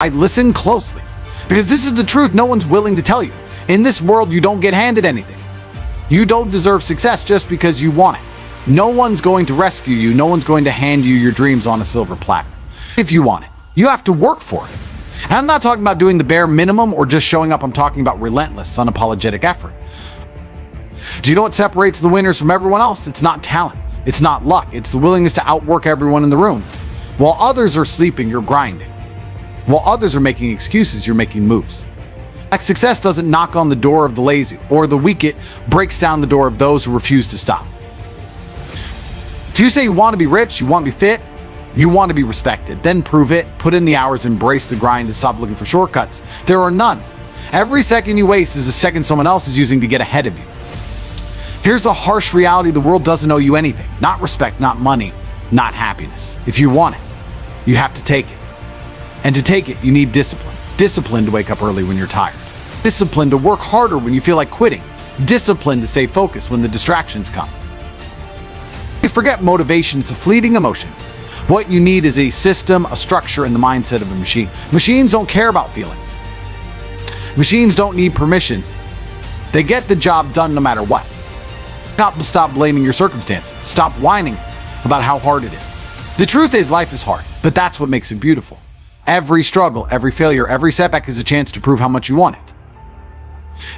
I listen closely, because this is the truth no one's willing to tell you. In this world, you don't get handed anything. You don't deserve success just because you want it. No one's going to rescue you. No one's going to hand you your dreams on a silver platter. If you want it, you have to work for it. And I'm not talking about doing the bare minimum or just showing up. I'm talking about relentless, unapologetic effort. Do you know what separates the winners from everyone else? It's not talent. It's not luck. It's the willingness to outwork everyone in the room. While others are sleeping, you're grinding. While others are making excuses, you're making moves. Success doesn't knock on the door of the lazy or the weak. It breaks down the door of those who refuse to stop. Do you say you want to be rich, you want to be fit, you want to be respected? Then prove it, put in the hours, embrace the grind, and stop looking for shortcuts. There are none. Every second you waste is a second someone else is using to get ahead of you. Here's the harsh reality: the world doesn't owe you anything. Not respect, not money, not happiness. If you want it, you have to take it. And to take it, you need discipline. Discipline to wake up early when you're tired. Discipline to work harder when you feel like quitting. Discipline to stay focused when the distractions come. Forget motivation, it's a fleeting emotion. What you need is a system, a structure, and the mindset of a machine. Machines don't care about feelings. Machines don't need permission. They get the job done no matter what. Stop blaming your circumstances. Stop whining about how hard it is. The truth is, life is hard, but that's what makes it beautiful. Every struggle, every failure, every setback is a chance to prove how much you want it.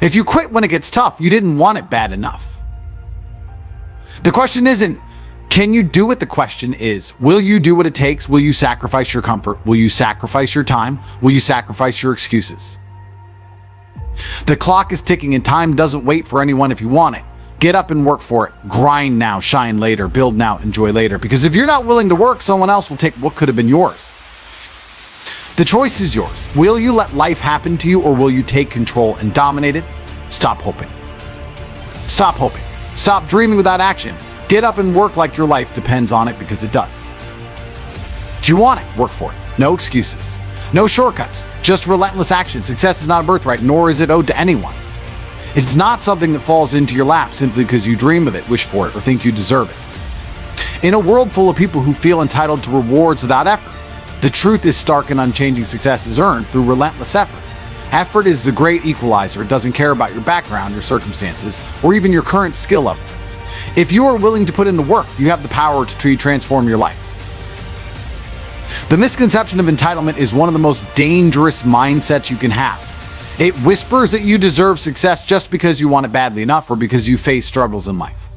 If you quit when it gets tough, you didn't want it bad enough. The question isn't, can you do it? The question is, will you do what it takes? Will you sacrifice your comfort? Will you sacrifice your time? Will you sacrifice your excuses? The clock is ticking and time doesn't wait for anyone. If you want it, get up and work for it. Grind now, shine later, build now, enjoy later. Because if you're not willing to work, someone else will take what could have been yours. The choice is yours. Will you let life happen to you, or will you take control and dominate it? Stop hoping. Stop hoping. Stop dreaming without action. Get up and work like your life depends on it, because it does. If you want it, work for it. No excuses. No shortcuts. Just relentless action. Success is not a birthright, nor is it owed to anyone. It's not something that falls into your lap simply because you dream of it, wish for it, or think you deserve it. In a world full of people who feel entitled to rewards without effort, the truth is stark and unchanging. Success is earned through relentless effort. Effort is the great equalizer. It doesn't care about your background, your circumstances, or even your current skill level. If you are willing to put in the work, you have the power to truly transform your life. The misconception of entitlement is one of the most dangerous mindsets you can have. It whispers that you deserve success just because you want it badly enough or because you face struggles in life.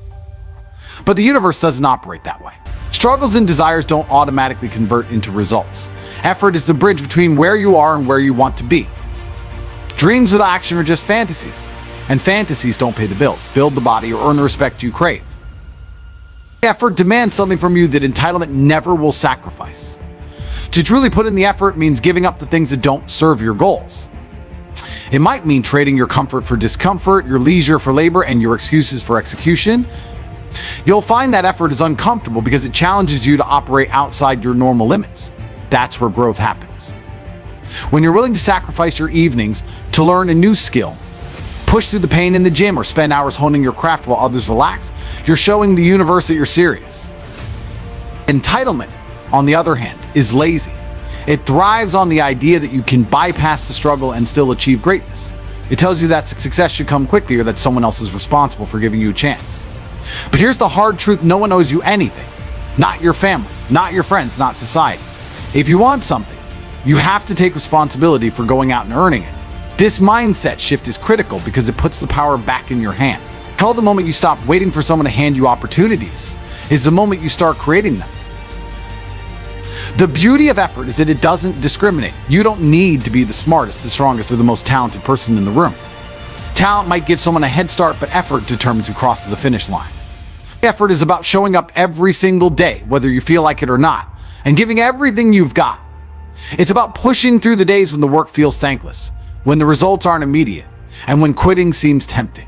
But the universe doesn't operate that way. Struggles and desires don't automatically convert into results. Effort is the bridge between where you are and where you want to be. Dreams without action are just fantasies, and fantasies don't pay the bills, build the body, or earn the respect you crave. Effort demands something from you that entitlement never will sacrifice. To truly put in the effort means giving up the things that don't serve your goals. It might mean trading your comfort for discomfort, your leisure for labor, and your excuses for execution. You'll find that effort is uncomfortable because it challenges you to operate outside your normal limits. That's where growth happens. When you're willing to sacrifice your evenings to learn a new skill, push through the pain in the gym, or spend hours honing your craft while others relax, you're showing the universe that you're serious. Entitlement, on the other hand, is lazy. It thrives on the idea that you can bypass the struggle and still achieve greatness. It tells you that success should come quickly or that someone else is responsible for giving you a chance. But here's the hard truth: no one owes you anything. Not your family, not your friends, not society. If you want something, you have to take responsibility for going out and earning it. This mindset shift is critical because it puts the power back in your hands. Call the moment you stop waiting for someone to hand you opportunities is the moment you start creating them. The beauty of effort is that it doesn't discriminate. You don't need to be the smartest, the strongest, or the most talented person in the room. Talent might give someone a head start, but effort determines who crosses the finish line. Effort is about showing up every single day, whether you feel like it or not, and giving everything you've got. It's about pushing through the days when the work feels thankless, when the results aren't immediate, and when quitting seems tempting.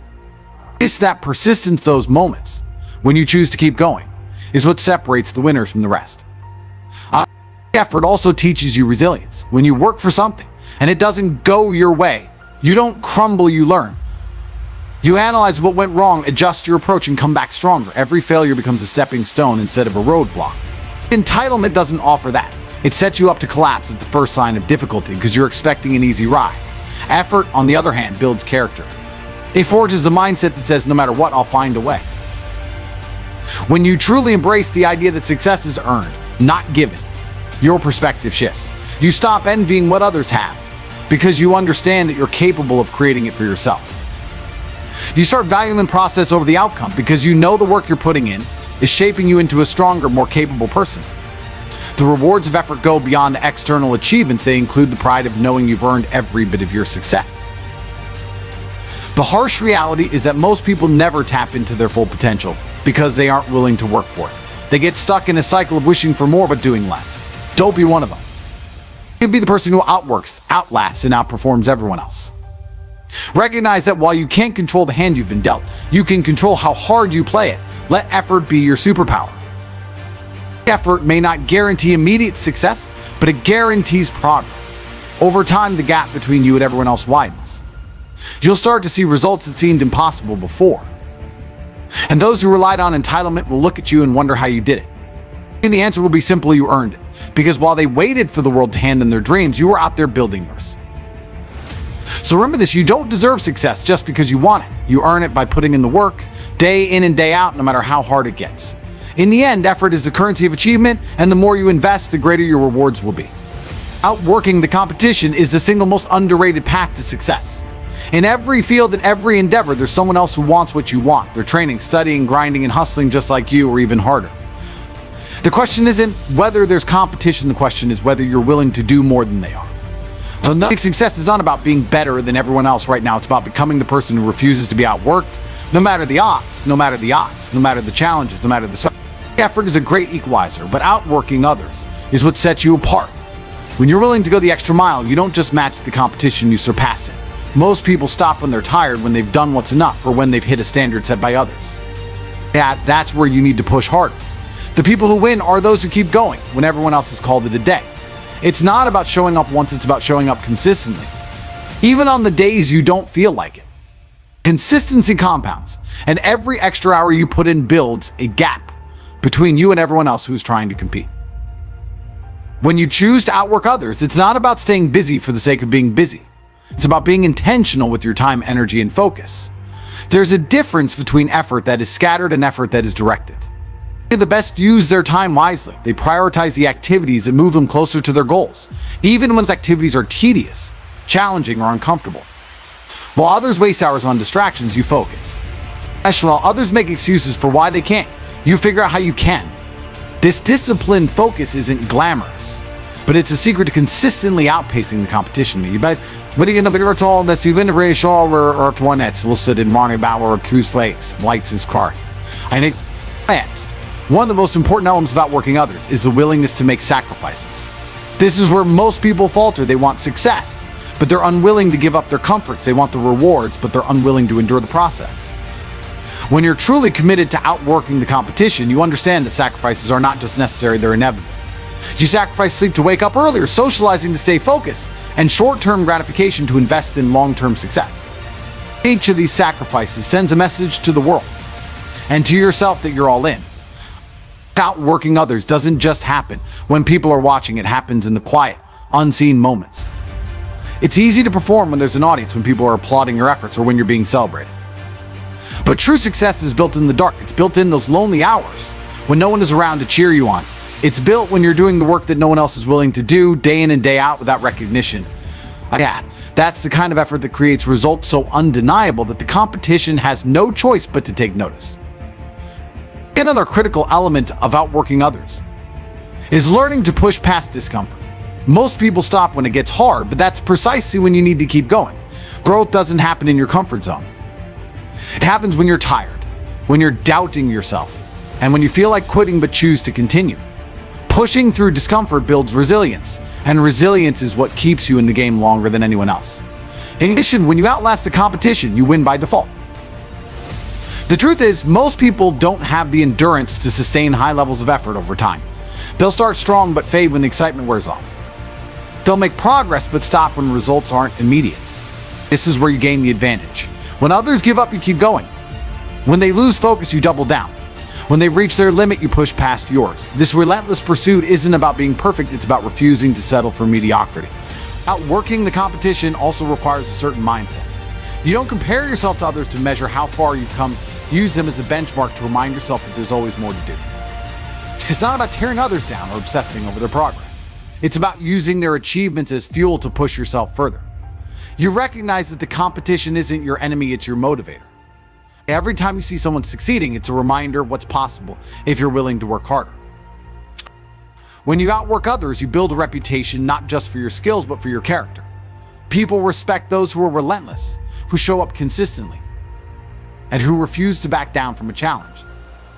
It's that persistence, those moments, when you choose to keep going, is what separates the winners from the rest. Effort also teaches you resilience. When you work for something and it doesn't go your way, you don't crumble, you learn. You analyze what went wrong, adjust your approach, and come back stronger. Every failure becomes a stepping stone instead of a roadblock. Entitlement doesn't offer that. It sets you up to collapse at the first sign of difficulty because you're expecting an easy ride. Effort, on the other hand, builds character. It forges a mindset that says, no matter what, I'll find a way. When you truly embrace the idea that success is earned, not given, your perspective shifts. You stop envying what others have because you understand that you're capable of creating it for yourself. You start valuing the process over the outcome because you know the work you're putting in is shaping you into a stronger, more capable person. The rewards of effort go beyond external achievements. They include the pride of knowing you've earned every bit of your success. The harsh reality is that most people never tap into their full potential because they aren't willing to work for it. They get stuck in a cycle of wishing for more but doing less. Don't be one of them. You can be the person who outworks, outlasts, and outperforms everyone else. Recognize that while you can't control the hand you've been dealt, you can control how hard you play it. Let effort be your superpower. Effort may not guarantee immediate success, but it guarantees progress. Over time, the gap between you and everyone else widens. You'll start to see results that seemed impossible before. And those who relied on entitlement will look at you and wonder how you did it. And the answer will be simple: you earned it. Because while they waited for the world to hand them their dreams, you were out there building yours. So remember this: you don't deserve success just because you want it. You earn it by putting in the work, day in and day out, no matter how hard it gets. In the end, effort is the currency of achievement, and the more you invest, the greater your rewards will be. Outworking the competition is the single most underrated path to success. In every field and every endeavor, there's someone else who wants what you want. They're training, studying, grinding, and hustling just like you, or even harder. The question isn't whether there's competition, the question is whether you're willing to do more than they are. So success is not about being better than everyone else right now. It's about becoming the person who refuses to be outworked, no matter the odds, no matter the odds, no matter the challenges, no matter the... Effort is a great equalizer, but outworking others is what sets you apart. When you're willing to go the extra mile, you don't just match the competition, you surpass it. Most people stop when they're tired, when they've done what's enough, or when they've hit a standard set by others. That's where you need to push harder. The people who win are those who keep going when everyone else has called it a day. It's not about showing up once, it's about showing up consistently. Even on the days you don't feel like it. Consistency compounds, and every extra hour you put in builds a gap between you and everyone else who's trying to compete. When you choose to outwork others, it's not about staying busy for the sake of being busy. It's about being intentional with your time, energy, and focus. There's a difference between effort that is scattered and effort that is directed. The best use their time wisely. They prioritize the activities that move them closer to their goals, even when those activities are tedious, challenging, or uncomfortable. While others waste hours on distractions, you focus. While others make excuses for why they can't, you figure out how you can. This disciplined focus isn't glamorous, but it's a secret to consistently outpacing the competition. You bet. What do you know? It's all that's even ratio or one that's listed in Ronnie Bauer or Q's Flakes, lights his car. I need that. One of the most important elements of outworking others is the willingness to make sacrifices. This is where most people falter. They want success, but they're unwilling to give up their comforts. They want the rewards, but they're unwilling to endure the process. When you're truly committed to outworking the competition, you understand that sacrifices are not just necessary, they're inevitable. You sacrifice sleep to wake up earlier, socializing to stay focused, and short-term gratification to invest in long-term success. Each of these sacrifices sends a message to the world and to yourself that you're all in. Outworking others doesn't just happen when people are watching. It happens in the quiet, unseen moments. It's easy to perform when there's an audience, when people are applauding your efforts, or when you're being celebrated. But true success is built in the dark. It's built in those lonely hours when no one is around to cheer you on. It's built when you're doing the work that no one else is willing to do, day in and day out, without recognition. That's the kind of effort that creates results so undeniable that the competition has no choice but to take notice. Another critical element of outworking others is learning to push past discomfort. Most people stop when it gets hard, but that's precisely when you need to keep going. Growth doesn't happen in your comfort zone. It happens when you're tired, when you're doubting yourself, and when you feel like quitting but choose to continue. Pushing through discomfort builds resilience, and resilience is what keeps you in the game longer than anyone else. In addition, when you outlast the competition, you win by default. The truth is, most people don't have the endurance to sustain high levels of effort over time. They'll start strong but fade when the excitement wears off. They'll make progress but stop when results aren't immediate. This is where you gain the advantage. When others give up, you keep going. When they lose focus, you double down. When they reach their limit, you push past yours. This relentless pursuit isn't about being perfect, it's about refusing to settle for mediocrity. Outworking the competition also requires a certain mindset. You don't compare yourself to others to measure how far you've come. Use them as a benchmark to remind yourself that there's always more to do. It's not about tearing others down or obsessing over their progress. It's about using their achievements as fuel to push yourself further. You recognize that the competition isn't your enemy, it's your motivator. Every time you see someone succeeding, it's a reminder of what's possible if you're willing to work harder. When you outwork others, you build a reputation not just for your skills, but for your character. People respect those who are relentless, who show up consistently, and who refuse to back down from a challenge.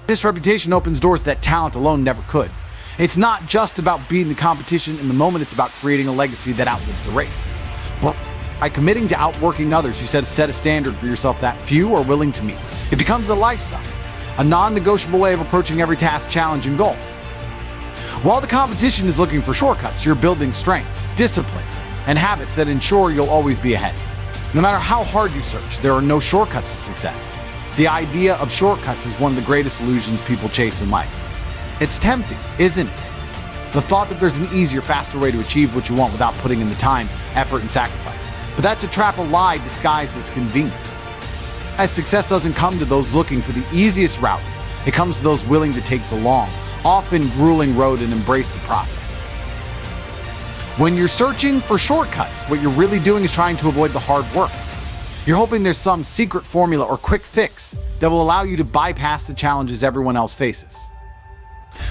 This reputation opens doors that talent alone never could. It's not just about beating the competition in the moment, it's about creating a legacy that outlives the race. But by committing to outworking others, you set a standard for yourself that few are willing to meet. It becomes a lifestyle, a non-negotiable way of approaching every task, challenge, and goal. While the competition is looking for shortcuts, you're building strengths, discipline, and habits that ensure you'll always be ahead. No matter how hard you search, there are no shortcuts to success. The idea of shortcuts is one of the greatest illusions people chase in life. It's tempting, isn't it? The thought that there's an easier, faster way to achieve what you want without putting in the time, effort, and sacrifice. But that's a trap, a lie disguised as convenience. As success doesn't come to those looking for the easiest route, it comes to those willing to take the long, often grueling road and embrace the process. When you're searching for shortcuts, what you're really doing is trying to avoid the hard work. You're hoping there's some secret formula or quick fix that will allow you to bypass the challenges everyone else faces.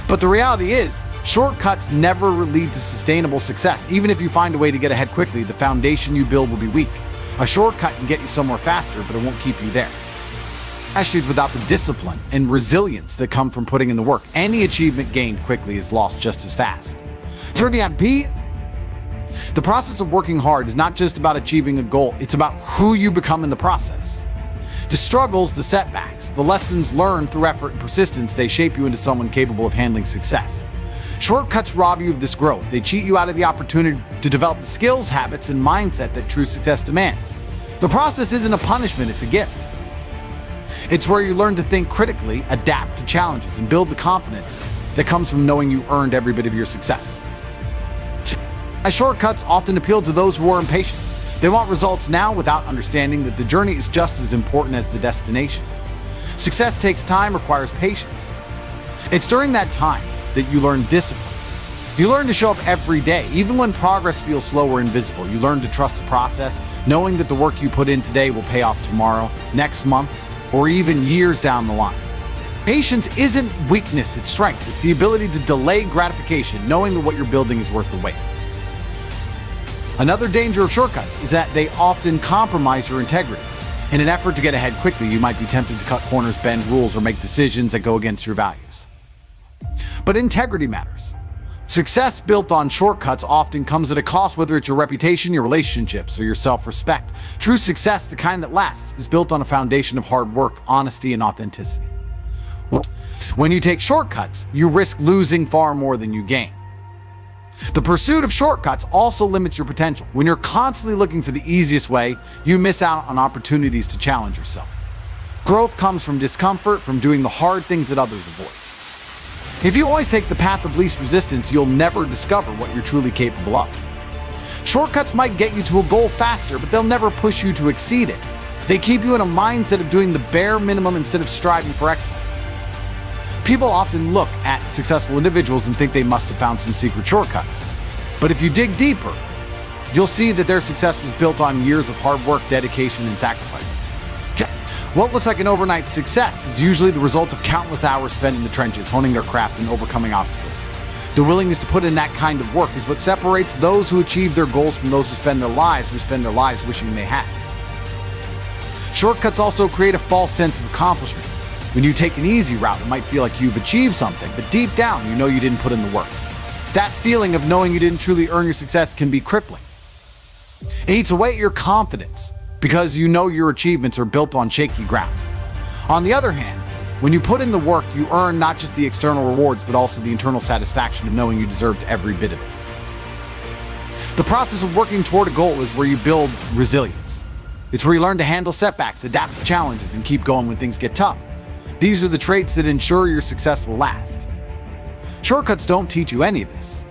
But the reality is, shortcuts never lead to sustainable success. Even if you find a way to get ahead quickly, the foundation you build will be weak. A shortcut can get you somewhere faster, but it won't keep you there. Especially without the discipline and resilience that come from putting in the work. Any achievement gained quickly is lost just as fast. The process of working hard is not just about achieving a goal, it's about who you become in the process. The struggles, the setbacks, the lessons learned through effort and persistence, they shape you into someone capable of handling success. Shortcuts rob you of this growth. They cheat you out of the opportunity to develop the skills, habits, and mindset that true success demands. The process isn't a punishment, it's a gift. It's where you learn to think critically, adapt to challenges, and build the confidence that comes from knowing you earned every bit of your success. Shortcuts often appeal to those who are impatient. They want results now without understanding that the journey is just as important as the destination. Success takes time, requires patience. It's during that time that you learn discipline. You learn to show up every day, even when progress feels slow or invisible. You learn to trust the process, knowing that the work you put in today will pay off tomorrow, next month, or even years down the line. Patience isn't weakness, it's strength. It's the ability to delay gratification, knowing that what you're building is worth the wait. Another danger of shortcuts is that they often compromise your integrity. In an effort to get ahead quickly, you might be tempted to cut corners, bend rules, or make decisions that go against your values. But integrity matters. Success built on shortcuts often comes at a cost, whether it's your reputation, your relationships, or your self-respect. True success, the kind that lasts, is built on a foundation of hard work, honesty, and authenticity. When you take shortcuts, you risk losing far more than you gain. The pursuit of shortcuts also limits your potential. When you're constantly looking for the easiest way, you miss out on opportunities to challenge yourself. Growth comes from discomfort, from doing the hard things that others avoid. If you always take the path of least resistance, you'll never discover what you're truly capable of. Shortcuts might get you to a goal faster, but they'll never push you to exceed it. They keep you in a mindset of doing the bare minimum instead of striving for excellence. People often look at successful individuals and think they must have found some secret shortcut. But if you dig deeper, you'll see that their success was built on years of hard work, dedication, and sacrifice. What looks like an overnight success is usually the result of countless hours spent in the trenches, honing their craft and overcoming obstacles. The willingness to put in that kind of work is what separates those who achieve their goals from those who spend their lives wishing they had. Shortcuts also create a false sense of accomplishment. When you take an easy route, it might feel like you've achieved something, but deep down, you know you didn't put in the work. That feeling of knowing you didn't truly earn your success can be crippling. It eats away at your confidence because you know your achievements are built on shaky ground. On the other hand, when you put in the work, you earn not just the external rewards, but also the internal satisfaction of knowing you deserved every bit of it. The process of working toward a goal is where you build resilience. It's where you learn to handle setbacks, adapt to challenges, and keep going when things get tough. These are the traits that ensure your success will last. Shortcuts don't teach you any of this.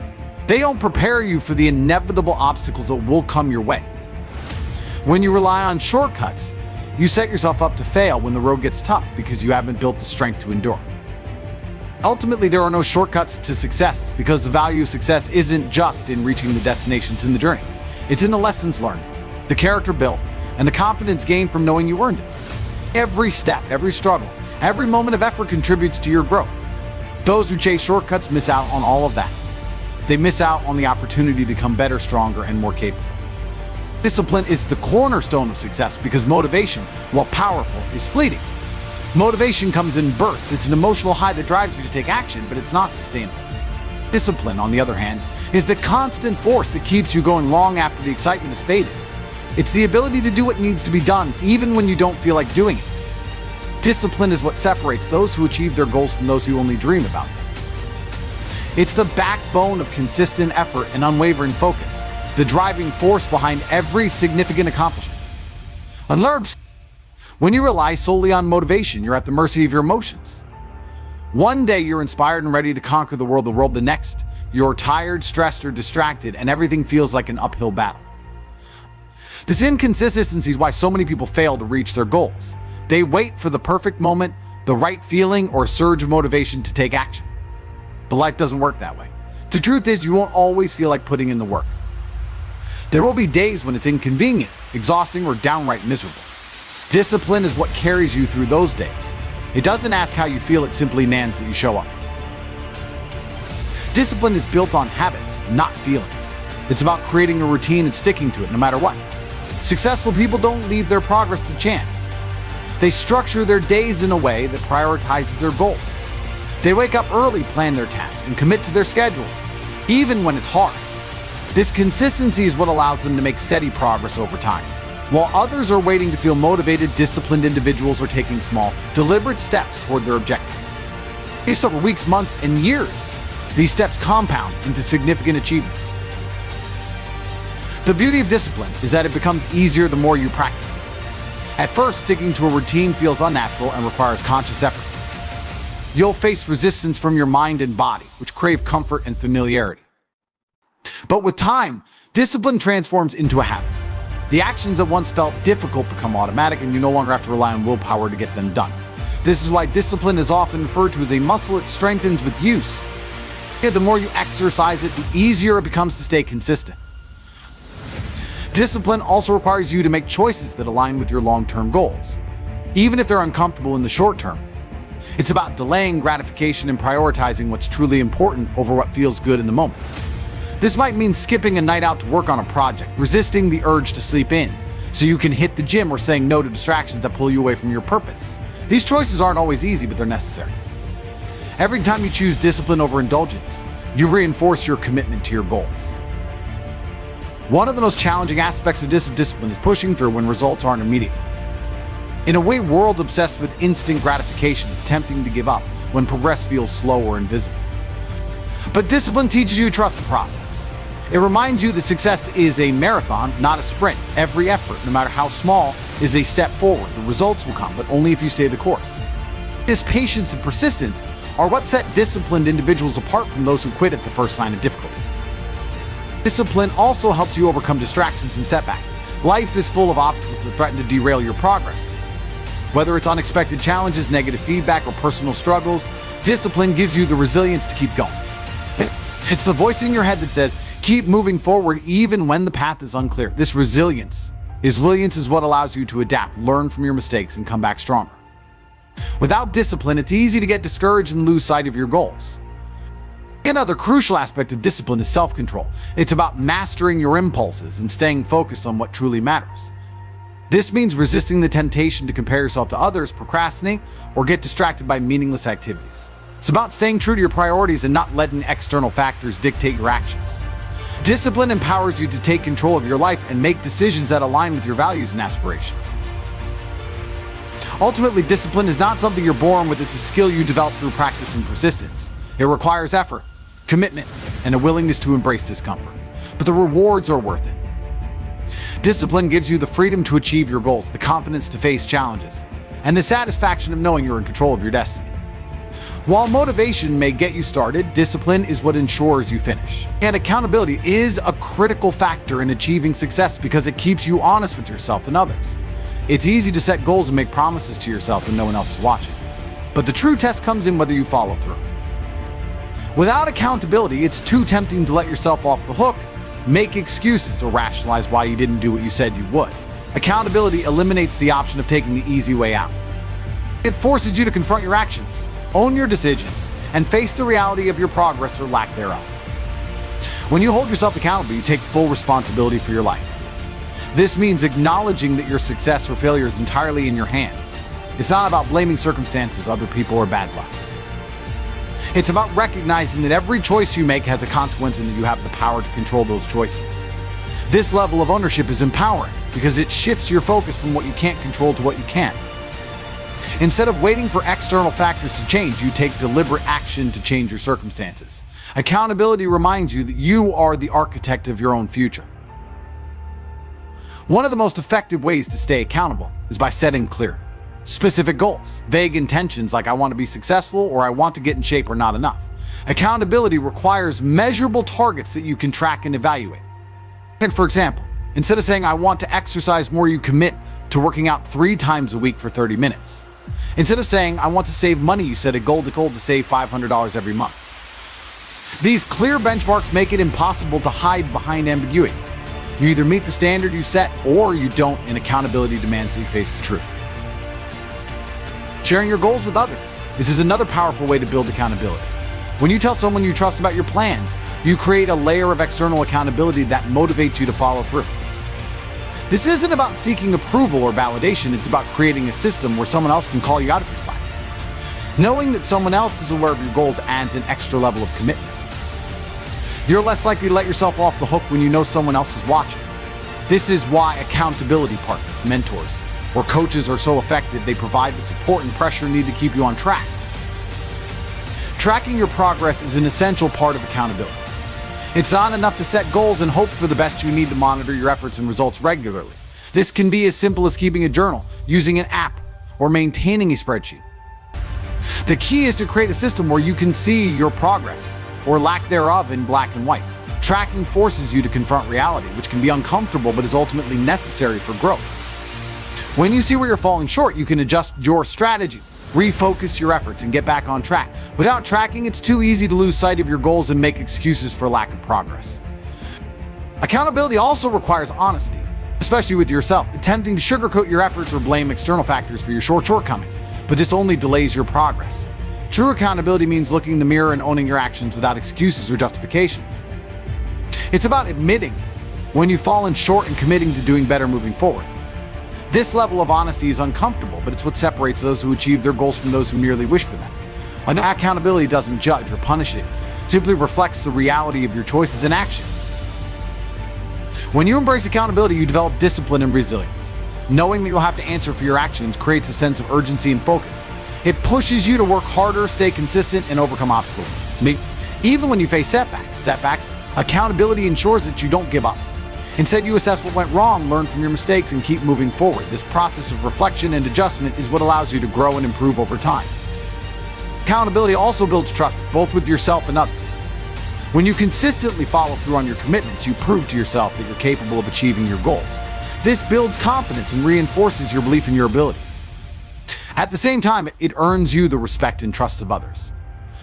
They don't prepare you for the inevitable obstacles that will come your way. When you rely on shortcuts, you set yourself up to fail when the road gets tough because you haven't built the strength to endure. Ultimately, there are no shortcuts to success because the value of success isn't just in reaching the destinations in the journey. It's in the lessons learned, the character built, and the confidence gained from knowing you earned it. Every step, every struggle, every moment of effort contributes to your growth. Those who chase shortcuts miss out on all of that. They miss out on the opportunity to become better, stronger, and more capable. Discipline is the cornerstone of success because motivation, while powerful, is fleeting. Motivation comes in bursts. It's an emotional high that drives you to take action, but it's not sustainable. Discipline, on the other hand, is the constant force that keeps you going long after the excitement has faded. It's the ability to do what needs to be done, even when you don't feel like doing it. Discipline is what separates those who achieve their goals from those who only dream about them. It's the backbone of consistent effort and unwavering focus, the driving force behind every significant accomplishment. Unlearned. When you rely solely on motivation, you're at the mercy of your emotions. One day you're inspired and ready to conquer the world the next, you're tired, stressed, or distracted, and everything feels like an uphill battle. This inconsistency is why so many people fail to reach their goals. They wait for the perfect moment, the right feeling, or a surge of motivation to take action. But life doesn't work that way. The truth is, you won't always feel like putting in the work. There will be days when it's inconvenient, exhausting, or downright miserable. Discipline is what carries you through those days. It doesn't ask how you feel, it simply demands that you show up. Discipline is built on habits, not feelings. It's about creating a routine and sticking to it no matter what. Successful people don't leave their progress to chance. They structure their days in a way that prioritizes their goals. They wake up early, plan their tasks, and commit to their schedules, even when it's hard. This consistency is what allows them to make steady progress over time. While others are waiting to feel motivated, disciplined individuals are taking small, deliberate steps toward their objectives. It's over weeks, months, and years. These steps compound into significant achievements. The beauty of discipline is that it becomes easier the more you practice it. At first, sticking to a routine feels unnatural and requires conscious effort. You'll face resistance from your mind and body, which crave comfort and familiarity. But with time, discipline transforms into a habit. The actions that once felt difficult become automatic, and you no longer have to rely on willpower to get them done. This is why discipline is often referred to as a muscle that strengthens with use. The more you exercise it, the easier it becomes to stay consistent. Discipline also requires you to make choices that align with your long-term goals, even if they're uncomfortable in the short term. It's about delaying gratification and prioritizing what's truly important over what feels good in the moment. This might mean skipping a night out to work on a project, resisting the urge to sleep in, so you can hit the gym, or saying no to distractions that pull you away from your purpose. These choices aren't always easy, but they're necessary. Every time you choose discipline over indulgence, you reinforce your commitment to your goals. One of the most challenging aspects of discipline is pushing through when results aren't immediate. In a world obsessed with instant gratification, it's tempting to give up when progress feels slow or invisible. But discipline teaches you to trust the process. It reminds you that success is a marathon, not a sprint. Every effort, no matter how small, is a step forward. The results will come, but only if you stay the course. This patience and persistence are what set disciplined individuals apart from those who quit at the first sign of difficulty. Discipline also helps you overcome distractions and setbacks. Life is full of obstacles that threaten to derail your progress. Whether it's unexpected challenges, negative feedback, or personal struggles, discipline gives you the resilience to keep going. It's the voice in your head that says, keep moving forward even when the path is unclear. This resilience is what allows you to adapt, learn from your mistakes, and come back stronger. Without discipline, it's easy to get discouraged and lose sight of your goals. Another crucial aspect of discipline is self-control. It's about mastering your impulses and staying focused on what truly matters. This means resisting the temptation to compare yourself to others, procrastinate, or get distracted by meaningless activities. It's about staying true to your priorities and not letting external factors dictate your actions. Discipline empowers you to take control of your life and make decisions that align with your values and aspirations. Ultimately, discipline is not something you're born with, it's a skill you develop through practice and persistence. It requires effort, commitment, and a willingness to embrace discomfort. But the rewards are worth it. Discipline gives you the freedom to achieve your goals, the confidence to face challenges, and the satisfaction of knowing you're in control of your destiny. While motivation may get you started, discipline is what ensures you finish. And accountability is a critical factor in achieving success because it keeps you honest with yourself and others. It's easy to set goals and make promises to yourself when no one else is watching. But the true test comes in whether you follow through. Without accountability, it's too tempting to let yourself off the hook, make excuses, or rationalize why you didn't do what you said you would. Accountability eliminates the option of taking the easy way out. It forces you to confront your actions, own your decisions, and face the reality of your progress or lack thereof. When you hold yourself accountable, you take full responsibility for your life. This means acknowledging that your success or failure is entirely in your hands. It's not about blaming circumstances, other people, or bad luck. It's about recognizing that every choice you make has a consequence and that you have the power to control those choices. This level of ownership is empowering because it shifts your focus from what you can't control to what you can. Instead of waiting for external factors to change, you take deliberate action to change your circumstances. Accountability reminds you that you are the architect of your own future. One of the most effective ways to stay accountable is by setting clear, specific goals. Vague intentions like "I want to be successful" or "I want to get in shape" are not enough. Accountability requires measurable targets that you can track and evaluate. And for example, instead of saying "I want to exercise more," you commit to working out 3 times a week for 30 minutes. Instead of saying "I want to save money," you set a goal to save $500 every month. These clear benchmarks make it impossible to hide behind ambiguity. You either meet the standard you set or you don't, and accountability demands that you face the truth. Sharing your goals with others. This is another powerful way to build accountability. When you tell someone you trust about your plans, you create a layer of external accountability that motivates you to follow through. This isn't about seeking approval or validation, it's about creating a system where someone else can call you out of your slack. Knowing that someone else is aware of your goals adds an extra level of commitment. You're less likely to let yourself off the hook when you know someone else is watching. This is why accountability partners, mentors, or coaches are so effective. They provide the support and pressure needed to keep you on track. Tracking your progress is an essential part of accountability. It's not enough to set goals and hope for the best. You need to monitor your efforts and results regularly. This can be as simple as keeping a journal, using an app, or maintaining a spreadsheet. The key is to create a system where you can see your progress, or lack thereof, in black and white. Tracking forces you to confront reality, which can be uncomfortable but is ultimately necessary for growth. When you see where you're falling short, you can adjust your strategy, refocus your efforts, and get back on track. Without tracking, it's too easy to lose sight of your goals and make excuses for lack of progress. Accountability also requires honesty, especially with yourself. Attempting to sugarcoat your efforts or blame external factors for your shortcomings, but this only delays your progress. True accountability means looking in the mirror and owning your actions without excuses or justifications. It's about admitting when you've fallen short and committing to doing better moving forward. This level of honesty is uncomfortable, but it's what separates those who achieve their goals from those who merely wish for them. Accountability doesn't judge or punish it simply reflects the reality of your choices and actions. When you embrace accountability, you develop discipline and resilience. Knowing that you'll have to answer for your actions creates a sense of urgency and focus. It pushes you to work harder, stay consistent, and overcome obstacles. Even when you face setbacks, accountability ensures that you don't give up. Instead, you assess what went wrong, learn from your mistakes, and keep moving forward. This process of reflection and adjustment is what allows you to grow and improve over time. Accountability also builds trust, both with yourself and others. When you consistently follow through on your commitments, you prove to yourself that you're capable of achieving your goals. This builds confidence and reinforces your belief in your abilities. At the same time, it earns you the respect and trust of others.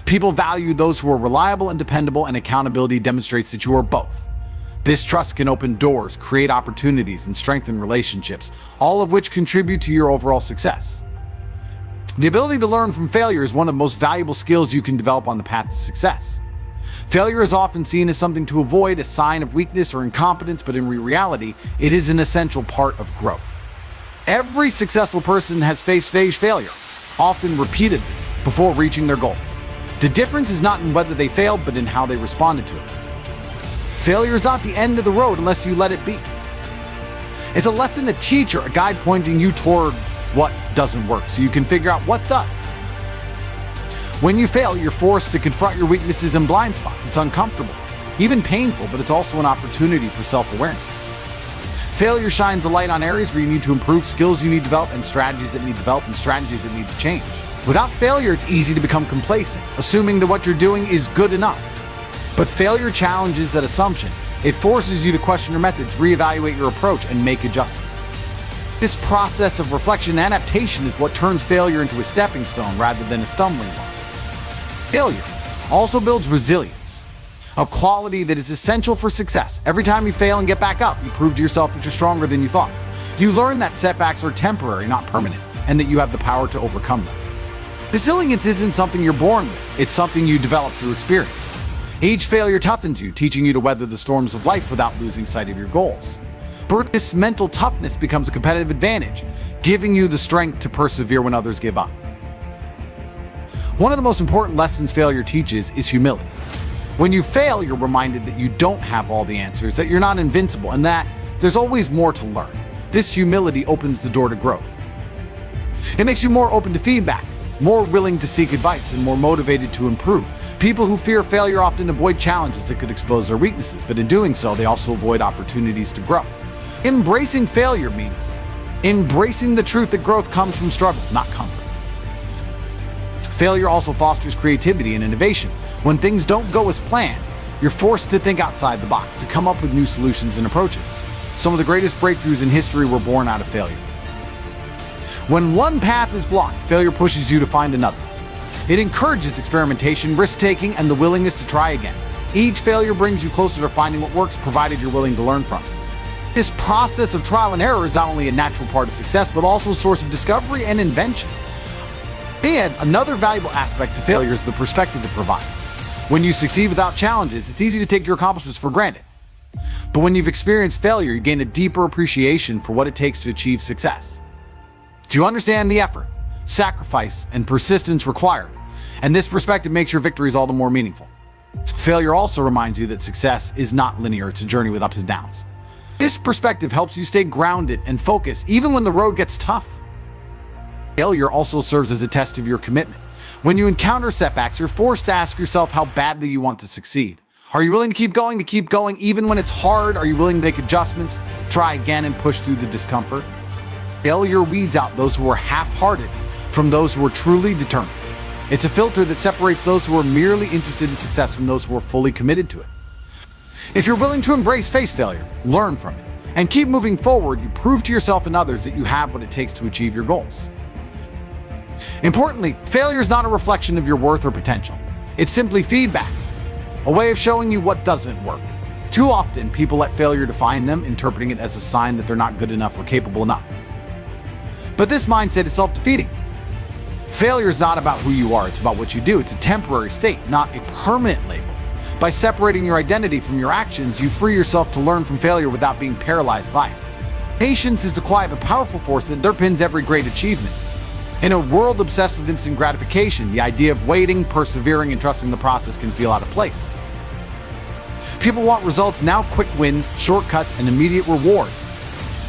People value those who are reliable and dependable, and accountability demonstrates that you are both. This trust can open doors, create opportunities, and strengthen relationships, all of which contribute to your overall success. The ability to learn from failure is one of the most valuable skills you can develop on the path to success. Failure is often seen as something to avoid, a sign of weakness or incompetence, but in reality, it is an essential part of growth. Every successful person has faced failure, often repeatedly, before reaching their goals. The difference is not in whether they failed, but in how they responded to it. Failure is not the end of the road unless you let it be. It's a lesson to teach, or a guide pointing you toward what doesn't work so you can figure out what does. When you fail, you're forced to confront your weaknesses and blind spots. It's uncomfortable, even painful, but it's also an opportunity for self-awareness. Failure shines a light on areas where you need to improve, skills you need to develop, and strategies that need developed, and strategies that need to change. Without failure, it's easy to become complacent, assuming that what you're doing is good enough. But failure challenges that assumption. It forces you to question your methods, reevaluate your approach, and make adjustments. This process of reflection and adaptation is what turns failure into a stepping stone rather than a stumbling block. Failure also builds resilience, a quality that is essential for success. Every time you fail and get back up, you prove to yourself that you're stronger than you thought. You learn that setbacks are temporary, not permanent, and that you have the power to overcome them. Resilience isn't something you're born with, it's something you develop through experience. Each failure toughens you, teaching you to weather the storms of life without losing sight of your goals. But this mental toughness becomes a competitive advantage, giving you the strength to persevere when others give up. One of the most important lessons failure teaches is humility. When you fail, you're reminded that you don't have all the answers, that you're not invincible, and that there's always more to learn. This humility opens the door to growth. It makes you more open to feedback, more willing to seek advice, and more motivated to improve. People who fear failure often avoid challenges that could expose their weaknesses, but in doing so, they also avoid opportunities to grow. Embracing failure means embracing the truth that growth comes from struggle, not comfort. Failure also fosters creativity and innovation. When things don't go as planned, you're forced to think outside the box, to come up with new solutions and approaches. Some of the greatest breakthroughs in history were born out of failure. When one path is blocked, failure pushes you to find another. It encourages experimentation, risk-taking, and the willingness to try again. Each failure brings you closer to finding what works, provided you're willing to learn from it. This process of trial and error is not only a natural part of success, but also a source of discovery and invention. And another valuable aspect to failure is the perspective it provides. When you succeed without challenges, it's easy to take your accomplishments for granted. But when you've experienced failure, you gain a deeper appreciation for what it takes to achieve success. Do you understand the effort, sacrifice, and persistence required? And this perspective makes your victories all the more meaningful. Failure also reminds you that success is not linear, it's a journey with ups and downs. This perspective helps you stay grounded and focused even when the road gets tough. Failure also serves as a test of your commitment. When you encounter setbacks, you're forced to ask yourself how badly you want to succeed. Are you willing to keep going even when it's hard? Are you willing to make adjustments, try again, and push through the discomfort? Failure weeds out those who are half-hearted from those who are truly determined. It's a filter that separates those who are merely interested in success from those who are fully committed to it. If you're willing to face failure, learn from it, and keep moving forward, you prove to yourself and others that you have what it takes to achieve your goals. Importantly, failure is not a reflection of your worth or potential. It's simply feedback, a way of showing you what doesn't work. Too often, people let failure define them, interpreting it as a sign that they're not good enough or capable enough. But this mindset is self-defeating. Failure is not about who you are, it's about what you do. It's a temporary state, not a permanent label. By separating your identity from your actions, you free yourself to learn from failure without being paralyzed by it. Patience is the quiet but powerful force that underpins every great achievement. In a world obsessed with instant gratification, the idea of waiting, persevering, and trusting the process can feel out of place. People want results now, quick wins, shortcuts, and immediate rewards.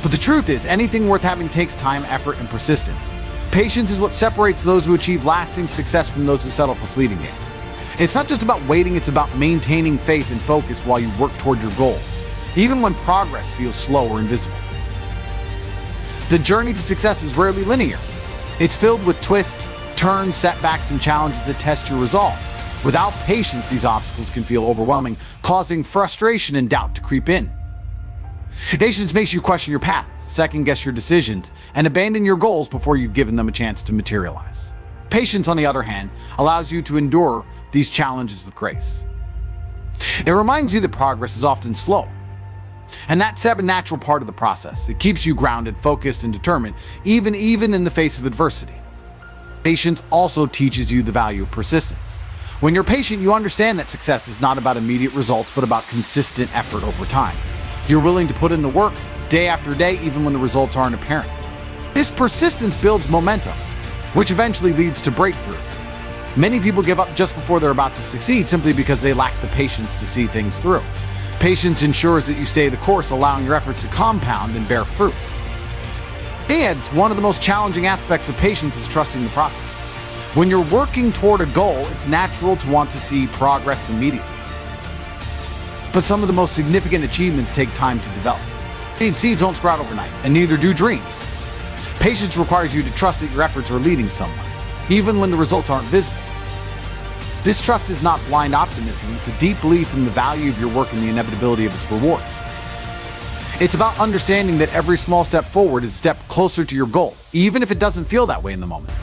But the truth is, anything worth having takes time, effort, and persistence. Patience is what separates those who achieve lasting success from those who settle for fleeting gains. It's not just about waiting, it's about maintaining faith and focus while you work toward your goals, even when progress feels slow or invisible. The journey to success is rarely linear. It's filled with twists, turns, setbacks, and challenges that test your resolve. Without patience, these obstacles can feel overwhelming, causing frustration and doubt to creep in. Patience makes you question your path, second-guess your decisions, and abandon your goals before you've given them a chance to materialize. Patience, on the other hand, allows you to endure these challenges with grace. It reminds you that progress is often slow, and that's a natural part of the process. It keeps you grounded, focused, and determined, even in the face of adversity. Patience also teaches you the value of persistence. When you're patient, you understand that success is not about immediate results, but about consistent effort over time. You're willing to put in the work day after day, even when the results aren't apparent. This persistence builds momentum, which eventually leads to breakthroughs. Many people give up just before they're about to succeed simply because they lack the patience to see things through. Patience ensures that you stay the course, allowing your efforts to compound and bear fruit. And one of the most challenging aspects of patience is trusting the process. When you're working toward a goal, it's natural to want to see progress immediately. But some of the most significant achievements take time to develop. Seeds don't sprout overnight, and neither do dreams. Patience requires you to trust that your efforts are leading somewhere, even when the results aren't visible. This trust is not blind optimism, it's a deep belief in the value of your work and the inevitability of its rewards. It's about understanding that every small step forward is a step closer to your goal, even if it doesn't feel that way in the moment.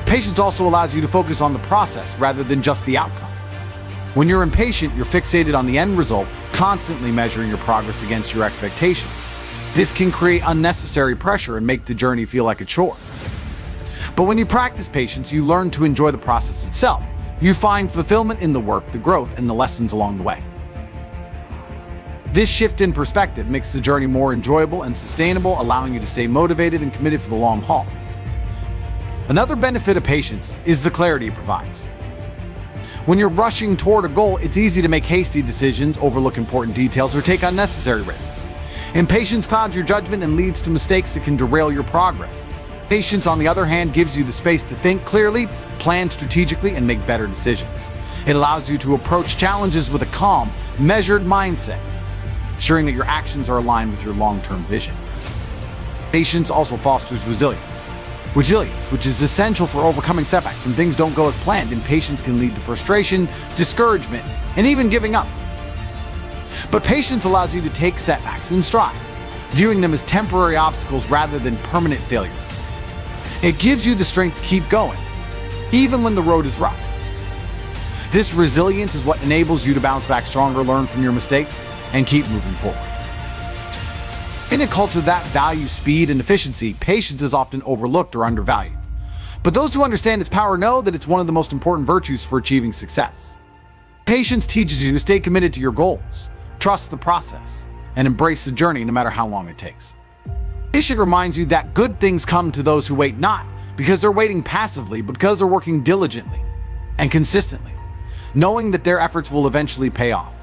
Patience also allows you to focus on the process rather than just the outcome. When you're impatient, you're fixated on the end result, constantly measuring your progress against your expectations. This can create unnecessary pressure and make the journey feel like a chore. But when you practice patience, you learn to enjoy the process itself. You find fulfillment in the work, the growth, and the lessons along the way. This shift in perspective makes the journey more enjoyable and sustainable, allowing you to stay motivated and committed for the long haul. Another benefit of patience is the clarity it provides. When you're rushing toward a goal, it's easy to make hasty decisions, overlook important details, or take unnecessary risks. Impatience clouds your judgment and leads to mistakes that can derail your progress. Patience, on the other hand, gives you the space to think clearly, plan strategically, and make better decisions. It allows you to approach challenges with a calm, measured mindset, ensuring that your actions are aligned with your long-term vision. Patience also fosters resilience, which is essential for overcoming setbacks. When things don't go as planned, impatience can lead to frustration, discouragement, and even giving up. But patience allows you to take setbacks in stride, viewing them as temporary obstacles rather than permanent failures. It gives you the strength to keep going, even when the road is rough. This resilience is what enables you to bounce back stronger, learn from your mistakes, and keep moving forward. In a culture that values speed and efficiency, patience is often overlooked or undervalued. But those who understand its power know that it's one of the most important virtues for achieving success. Patience teaches you to stay committed to your goals, trust the process, and embrace the journey no matter how long it takes. Patience reminds you that good things come to those who wait, not because they're waiting passively, but because they're working diligently and consistently, knowing that their efforts will eventually pay off.